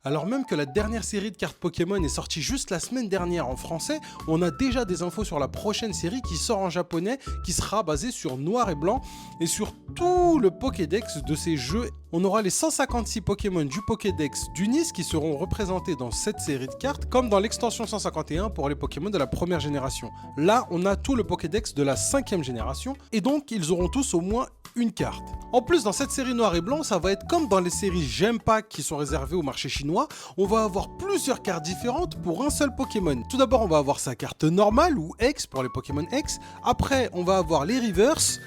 Alors même que la dernière série de cartes Pokémon est sortie juste la semaine dernière en français, on a déjà des infos sur la prochaine série qui sort en japonais, qui sera basée sur Noir et Blanc et sur tout le Pokédex de ces jeux. On aura les 156 Pokémon du Pokédex d'Unis qui seront représentés dans cette série de cartes, comme dans l'extension 151 pour les Pokémon de la première génération. Là, on a tout le Pokédex de la 5e génération, et donc ils auront tous au moins une carte. En plus, dans cette série Noir et Blanc, ça va être comme dans les séries Gem Pack qui sont réservées au marché chinois, on va avoir plusieurs cartes différentes pour un seul Pokémon. Tout d'abord, on va avoir sa carte normale ou X pour les Pokémon X. Après, on va avoir les Reverse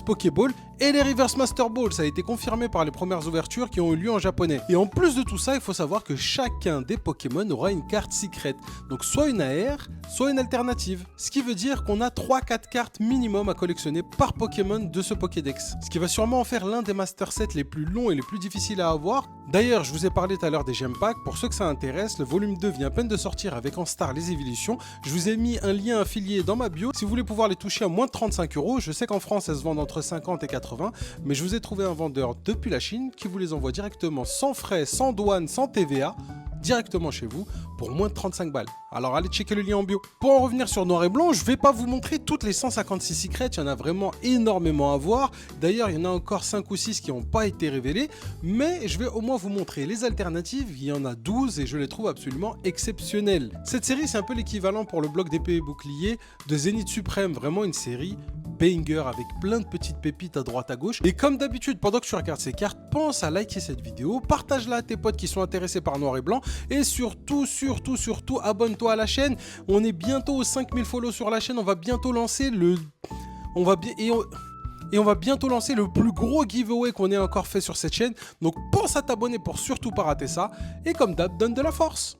Pokéball et les Reverse Master Ball. Ça a été confirmé par les premières ouvertures qui ont eu lieu en japonais. Et en plus de tout ça, il faut savoir que chacun des Pokémon aura une carte secret. Donc soit une AR, soit une alternative. Ce qui veut dire qu'on a 3-4 cartes minimum à collectionner par Pokémon de ce Pokédex. Ce qui va sûrement en faire l'un des Master Sets les plus longs et les plus difficiles à avoir. D'ailleurs, je vous ai parlé tout à l'heure des Gem Pack. Pour ceux que ça intéresse, le volume 2 vient à peine de sortir avec en star les évolutions. Je vous ai mis un lien affilié dans ma bio. Si vous voulez pouvoir les toucher à moins de 35 €, je sais qu'en France elles se vendent entre 50 et 80, mais je vous ai trouvé un vendeur depuis la Chine qui vous les envoie directement sans frais, sans douane, sans TVA, directement chez vous pour moins de 35 balles. Alors allez checker le lien en bio. Pour en revenir sur Noir et Blanc, je vais pas vous montrer toutes les 156 secrets, il y en a vraiment énormément à voir. D'ailleurs, il y en a encore 5 ou 6 qui n'ont pas été révélés, mais je vais au moins vous montrer les alternatives. Il y en a 12 et je les trouve absolument exceptionnelles. Cette série, c'est un peu l'équivalent pour le bloc d'épée et bouclier de Zénith Suprême, vraiment une série banger avec plein de petites pépites à droite à gauche. Et comme d'habitude, pendant que tu regardes ces cartes, pense à liker cette vidéo, partage-la à tes potes qui sont intéressés par Noir et Blanc et surtout, abonne-toi à la chaîne. On est bientôt aux 5000 follow sur la chaîne, on va bientôt lancer le... On va bientôt lancer le plus gros giveaway qu'on ait encore fait sur cette chaîne. Donc pense à t'abonner pour surtout pas rater ça. Et comme d'hab, donne de la force.